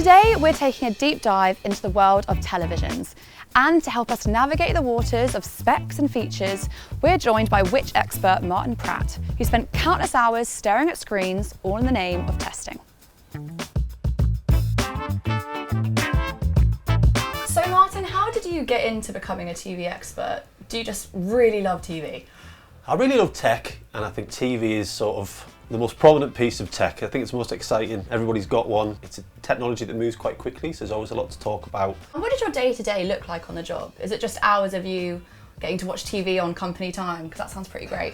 Today we're taking a deep dive into the world of televisions, and to help us navigate the waters of specs and features, we're joined by Which expert Martin Pratt, who spent countless hours staring at screens, all in the name of testing. So Martin, how did you get into becoming a TV expert? Do you just really love TV? I really love tech, and I think TV is sort of the most prominent piece of tech. I think it's most exciting. Everybody's got one. It's a technology that moves quite quickly, so there's always a lot to talk about. And what does your day-to-day look like on the job? Is it just hours of you getting to watch TV on company time? Because that sounds pretty great.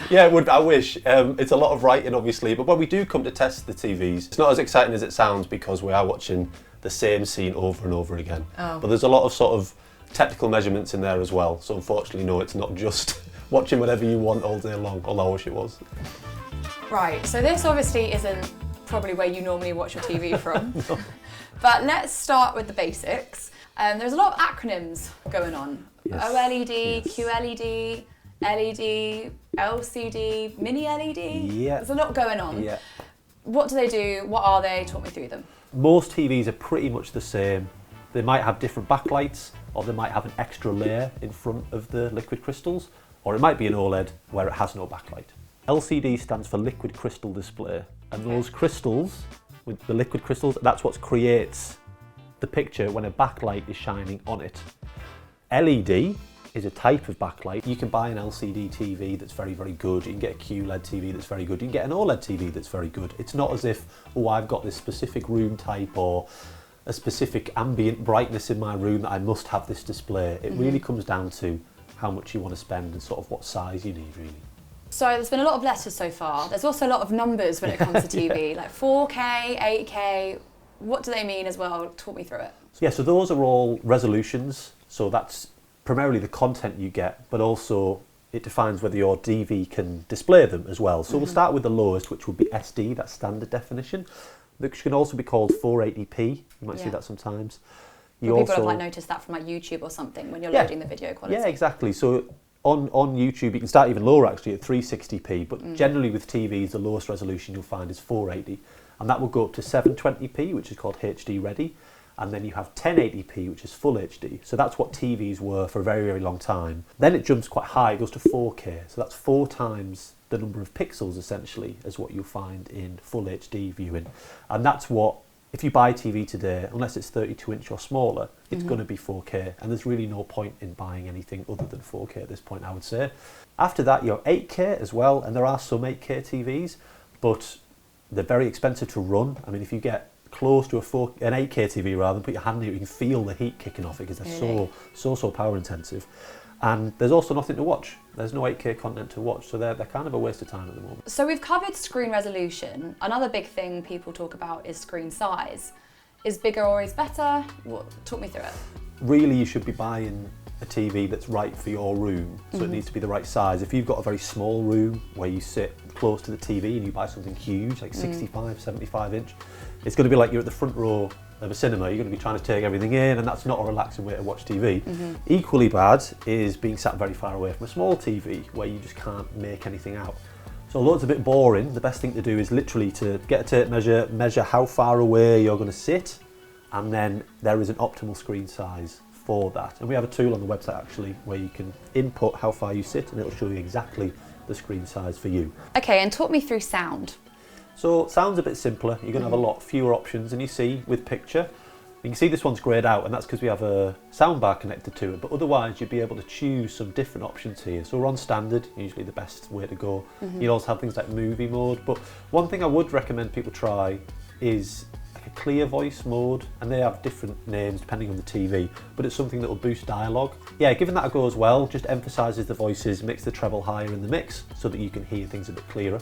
yeah, it would. I wish. It's a lot of writing, obviously, but when we do come to test the TVs, it's not as exciting as it sounds because we are watching the same scene over and over again. Oh. But there's a lot of sort of technical measurements in there as well. So unfortunately, no, it's not just watching whatever you want all day long, although I wish it was. Right, so this obviously isn't probably where you normally watch your TV from. No. But let's start with the basics. There's a lot of acronyms going on. Yes. OLED, Yes. QLED, LED, LCD, mini LED. Yeah. There's a lot going on. Yeah. What do they do? What are they? Talk me through them. Most TVs are pretty much the same. They might have different backlights, or they might have an extra layer in front of the liquid crystals, or it might be an OLED where it has no backlight. LCD stands for liquid crystal display, and those crystals, with the liquid crystals, that's what creates the picture when a backlight is shining on it. LED is a type of backlight. You can buy an LCD TV that's very, very good. You can get a QLED TV that's very good. You can get an OLED TV that's very good. It's not as if, oh, I've got this specific room type or a specific ambient brightness in my room that I must have this display. It really comes down to how much you want to spend and sort of what size you need, really. So there's been a lot of letters so far. There's also a lot of numbers when it comes to TV, like 4K, 8K. What do they mean as well? Talk me through it. Yeah, so those are all resolutions. So that's primarily the content you get, but also it defines whether your DV can display them as well. So we'll start with the lowest, which would be SD, that's standard definition, which can also be called 480p. You might see that sometimes. People have like noticed that from like YouTube or something when you're loading the video quality. Yeah, exactly. So on YouTube, you can start even lower actually at 360p, but generally with TVs, the lowest resolution you'll find is 480, and that will go up to 720p, which is called HD ready, and then you have 1080p, which is full HD. So that's what TVs were for a very, very long time. Then it jumps quite high, it goes to 4K, so that's 4 times the number of pixels essentially as what you'll find in full HD viewing, and that's what, if you buy a TV today, unless it's 32-inch or smaller, it's going to be 4K, and there's really no point in buying anything other than 4K at this point, I would say. After that, you have 8K as well, and there are some 8K TVs, but they're very expensive to run. I mean, if you get close to an 8K TV rather than put your hand in it, you can feel the heat kicking off it because they're so power intensive. And there's also nothing to watch. There's no 8K content to watch, so they're kind of a waste of time at the moment. So we've covered screen resolution. Another big thing people talk about is screen size. Is bigger always better? Talk me through it. Really, you should be buying a TV that's right for your room, so it needs to be the right size. If you've got a very small room where you sit close to the TV and you buy something huge, like 65, 75 inch, it's going to be like you're at the front row of a cinema. You're going to be trying to take everything in, and that's not a relaxing way to watch TV. Equally bad is being sat very far away from a small TV where you just can't make anything out. So although it's a bit boring, the best thing to do is literally to get a tape measure, measure how far away you're going to sit, and then there is an optimal screen size for that. And we have a tool on the website actually where you can input how far you sit and it'll show you exactly the screen size for you. Okay, and talk me through sound. So sound's a bit simpler. You're going to have a lot fewer options than you see with picture. You can see this one's greyed out, and that's because we have a soundbar connected to it, but otherwise you'd be able to choose some different options here. So we're on standard, usually the best way to go. You also have things like movie mode, but one thing I would recommend people try is like a clear voice mode, and they have different names depending on the TV, but it's something that will boost dialogue. Yeah, giving that a go as well, just emphasises the voices, makes the treble higher in the mix so that you can hear things a bit clearer.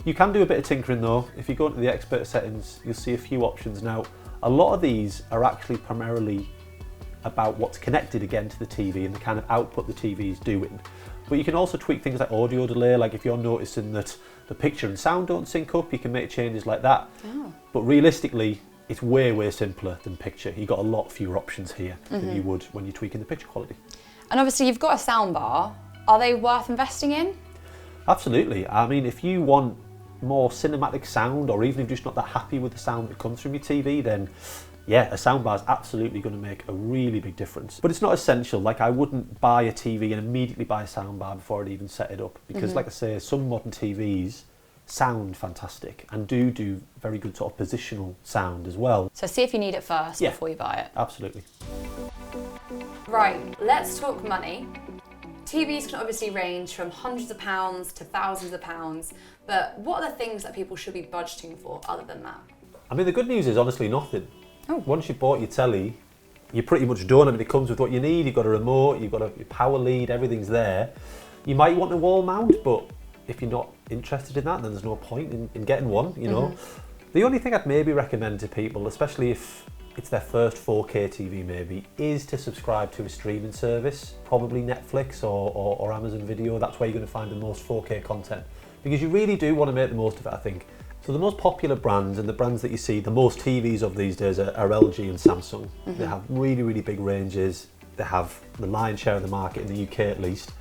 You can do a bit of tinkering though. If you go into the expert settings, you'll see a few options. Now, a lot of these are actually primarily about what's connected again to the TV and the kind of output the TV is doing. But you can also tweak things like audio delay, like if you're noticing that the picture and sound don't sync up, you can make changes like that. But realistically, it's way, way simpler than picture. You've got a lot fewer options here than you would when you're tweaking the picture quality. And obviously you've got a soundbar. Are they worth investing in? Absolutely. I mean, if you want more cinematic sound, or even if you're just not that happy with the sound that comes from your TV, then yeah, a soundbar is absolutely going to make a really big difference. But it's not essential. Like, I wouldn't buy a TV and immediately buy a soundbar before I'd even set it up, because like I say, some modern TVs sound fantastic and do very good sort of positional sound as well. So see if you need it first before you buy it. Absolutely. Right, let's talk money. TVs can obviously range from hundreds of pounds to thousands of pounds, but what are the things that people should be budgeting for other than that? I mean, the good news is honestly nothing. Oh. Once you've bought your telly, you're pretty much done. I mean, it comes with what you need. You've got a remote, you've got your power lead, everything's there. You might want a wall mount, but if you're not interested in that, then there's no point in getting one, you know. The only thing I'd maybe recommend to people, especially if it's their first 4K TV maybe, is to subscribe to a streaming service, probably Netflix or Amazon Video. That's where you're going to find the most 4K content, because you really do want to make the most of it, I think. So the most popular brands, and the brands that you see the most TVs of these days, are LG and Samsung. They have really, really big ranges. They have the lion's share of the market in the UK at least.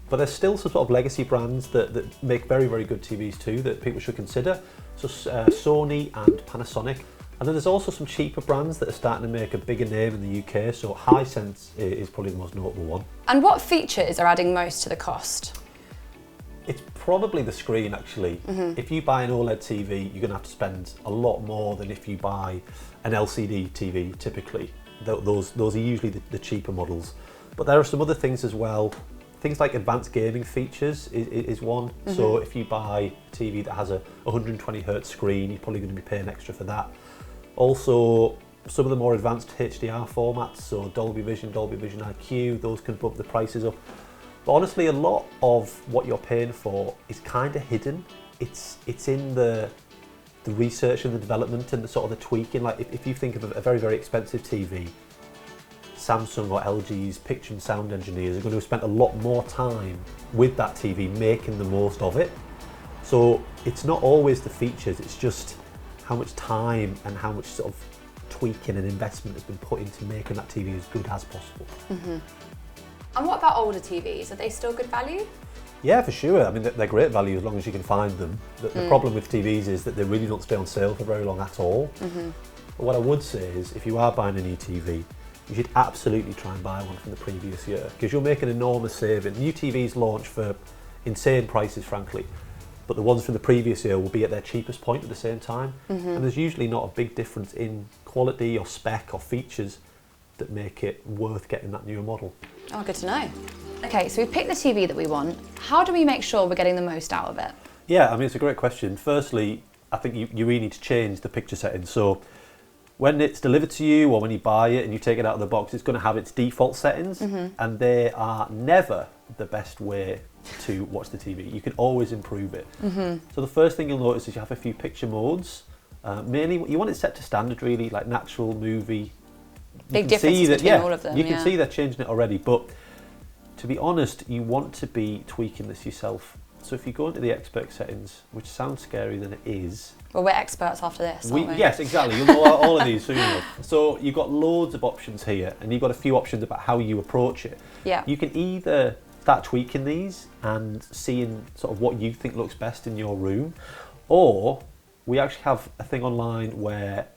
But there's still some sort of legacy brands that make very, very good TVs too that people should consider. So Sony and Panasonic. And then there's also some cheaper brands that are starting to make a bigger name in the UK. So Hisense is probably the most notable one. And what features are adding most to the cost? It's probably the screen, actually. If you buy an OLED TV, you're going to have to spend a lot more than if you buy an LCD TV, typically. Those are usually the cheaper models. But there are some other things as well. Things like advanced gaming features is one. So if you buy a TV that has a 120Hz screen, you're probably going to be paying extra for that. Also, some of the more advanced HDR formats, so Dolby Vision IQ, those can bump the prices up. But honestly, a lot of what you're paying for is kind of hidden. It's in the research and the development and the sort of the tweaking. Like if you think of a very, very expensive TV, Samsung or LG's picture and sound engineers are going to have spent a lot more time with that TV making the most of it. So it's not always the features, it's just how much time and how much sort of tweaking and investment has been put into making that TV as good as possible. And what about older TVs? Are they still good value? Yeah, for sure. I mean, they're great value as long as you can find them. The problem with TVs is that they really don't stay on sale for very long at all. But what I would say is, if you are buying a new TV, you should absolutely try and buy one from the previous year, because you'll make an enormous saving. New TVs launch for insane prices, frankly, but the ones from the previous year will be at their cheapest point at the same time. And there's usually not a big difference in quality or spec or features that make it worth getting that newer model. Oh, good to know. Okay, so we've picked the TV that we want. How do we make sure we're getting the most out of it? Yeah, I mean, it's a great question. Firstly, I think you really need to change the picture settings. So when it's delivered to you or when you buy it and you take it out of the box, it's going to have its default settings, and they are never the best way to watch the TV. You can always improve it. So the first thing you'll notice is you have a few picture modes. Mainly, you want it set to standard, really, like natural, movie. Big difference between all of them. You can see they're changing it already, but to be honest, you want to be tweaking this yourself. So if you go into the expert settings, which sounds scarier than it is. Well, we're experts after this, aren't we? Yes, exactly. You'll know all of these soon enough. So you've got loads of options here, and you've got a few options about how you approach it. Yeah. You can either start tweaking these and seeing sort of what you think looks best in your room, or we actually have a thing online where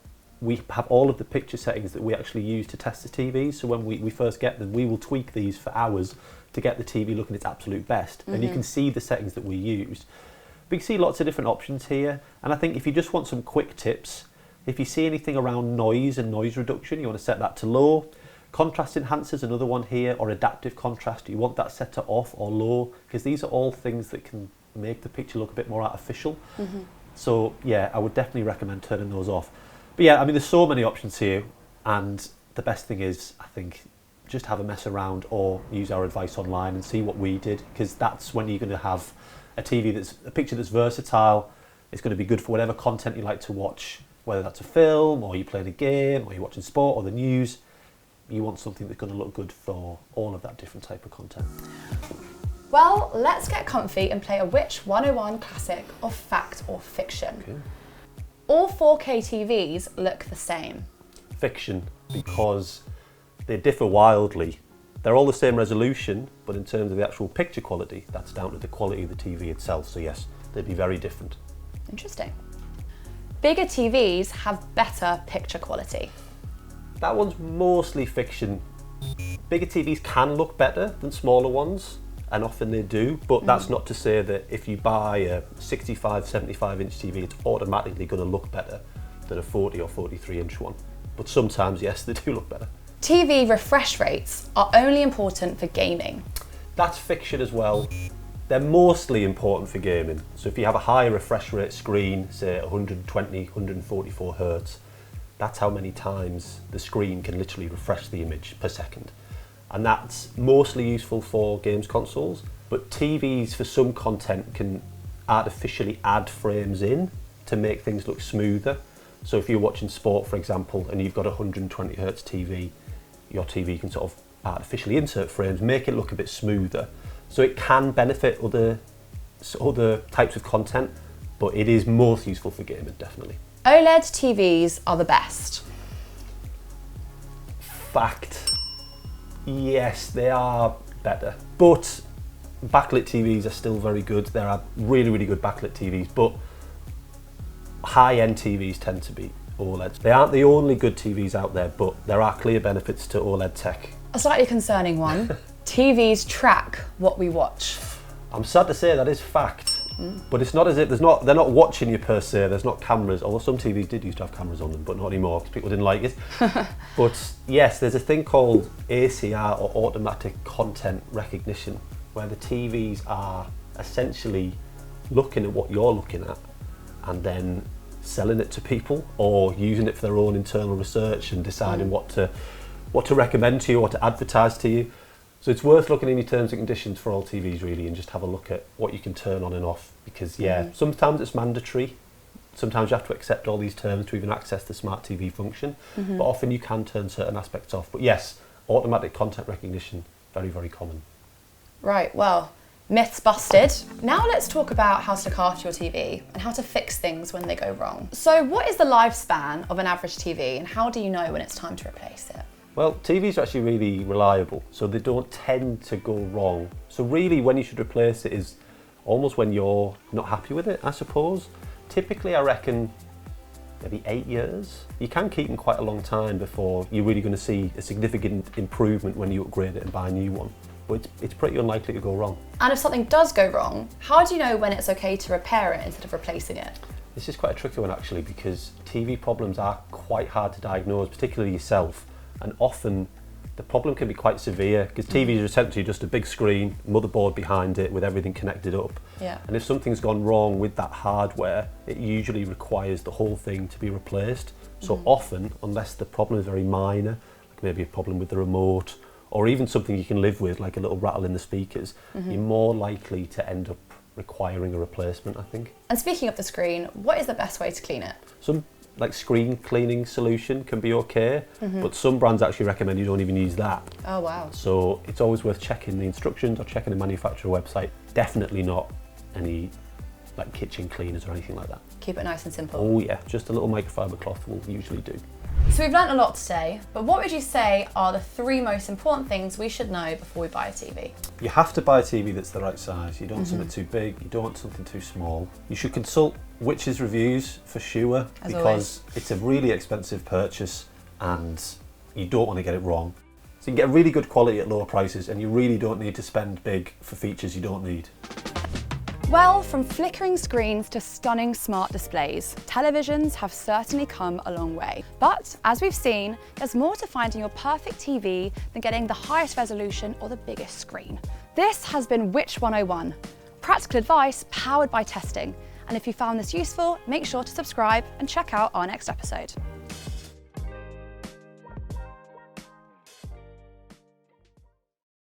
we have all of the picture settings that we actually use to test the TVs. So when we first get them, we will tweak these for hours to get the TV looking its absolute best. And you can see the settings that we used. But you can see lots of different options here. And I think if you just want some quick tips, if you see anything around noise and noise reduction, you want to set that to low. Contrast enhancer is another one here, or adaptive contrast. You want that set to off or low, because these are all things that can make the picture look a bit more artificial. So yeah, I would definitely recommend turning those off. But yeah, I mean, there's so many options here, and the best thing is, I think, just have a mess around or use our advice online and see what we did, because that's when you're going to have a picture that's versatile. It's going to be good for whatever content you like to watch, whether that's a film or you're playing a game or you're watching sport or the news. You want something that's going to look good for all of that different type of content. Well, let's get comfy and play a Which 101 classic of fact or fiction. Okay. All 4K TVs look the same. Fiction, because they differ wildly. They're all the same resolution, but in terms of the actual picture quality, that's down to the quality of the TV itself. So yes, they'd be very different. Interesting. Bigger TVs have better picture quality. That one's mostly fiction. Bigger TVs can look better than smaller ones, and often they do, but that's not to say that if you buy a 65, 75 inch TV, it's automatically going to look better than a 40 or 43 inch one. But sometimes, yes, they do look better. TV refresh rates are only important for gaming. That's fiction as well. They're mostly important for gaming. So if you have a high refresh rate screen, say 120, 144 hertz, that's how many times the screen can literally refresh the image per second. And that's mostly useful for games consoles, but TVs for some content can artificially add frames in to make things look smoother. So if you're watching sport, for example, and you've got a 120 hertz TV, your TV can sort of artificially insert frames, make it look a bit smoother. So it can benefit other types of content, but it is most useful for gaming, definitely. OLED TVs are the best. Fact. Yes, they are better. But backlit TVs are still very good. There are really, really good backlit TVs, but high-end TVs tend to be OLEDs. They aren't the only good TVs out there, but there are clear benefits to OLED tech. A slightly concerning one. TVs track what we watch. I'm sad to say that is fact. But it's not as if they're not watching you per se. There's not cameras, although some TVs did used to have cameras on them, but not anymore because people didn't like it. But yes, there's a thing called ACR, or automatic content recognition, where the TVs are essentially looking at what you're looking at and then selling it to people or using it for their own internal research and deciding what to recommend to you, what to advertise to you. So it's worth looking in your terms and conditions for all TVs really, and just have a look at what you can turn on and off, because sometimes it's mandatory. Sometimes you have to accept all these terms to even access the smart TV function, but often you can turn certain aspects off. But yes, automatic content recognition, very, very common. Right, well, myths busted. Now let's talk about how to look after your TV and how to fix things when they go wrong. So what is the lifespan of an average TV, and how do you know when it's time to replace it? Well, TVs are actually really reliable, so they don't tend to go wrong. So really when you should replace it is almost when you're not happy with it, I suppose. Typically I reckon maybe 8 years. You can keep them quite a long time before you're really going to see a significant improvement when you upgrade it and buy a new one. But it's pretty unlikely to go wrong. And if something does go wrong, how do you know when it's okay to repair it instead of replacing it? This is quite a tricky one actually, because TV problems are quite hard to diagnose, particularly yourself. And often the problem can be quite severe, because TVs are essentially just a big screen, motherboard behind it with everything connected up. Yeah. And if something's gone wrong with that hardware, it usually requires the whole thing to be replaced. So often, unless the problem is very minor, like maybe a problem with the remote, or even something you can live with, like a little rattle in the speakers, you're more likely to end up requiring a replacement, I think. And speaking of the screen, what is the best way to clean it? Some like screen cleaning solution can be okay, but some brands actually recommend you don't even use that. Oh wow. So it's always worth checking the instructions or checking the manufacturer website. Definitely not any like kitchen cleaners or anything like that. Keep it nice and simple. Oh yeah, just a little microfiber cloth will usually do. So we've learnt a lot today, but what would you say are the 3 most important things we should know before we buy a TV? You have to buy a TV that's the right size. You don't want something too big, you don't want something too small. You should consult Witch's reviews for sure, As because always. it's a really expensive purchase and you don't want to get it wrong. So you can get really good quality at lower prices, and you really don't need to spend big for features you don't need. Well, from flickering screens to stunning smart displays, televisions have certainly come a long way. But as we've seen, there's more to finding your perfect TV than getting the highest resolution or the biggest screen. This has been Witch 101, practical advice powered by testing. And if you found this useful, make sure to subscribe and check out our next episode.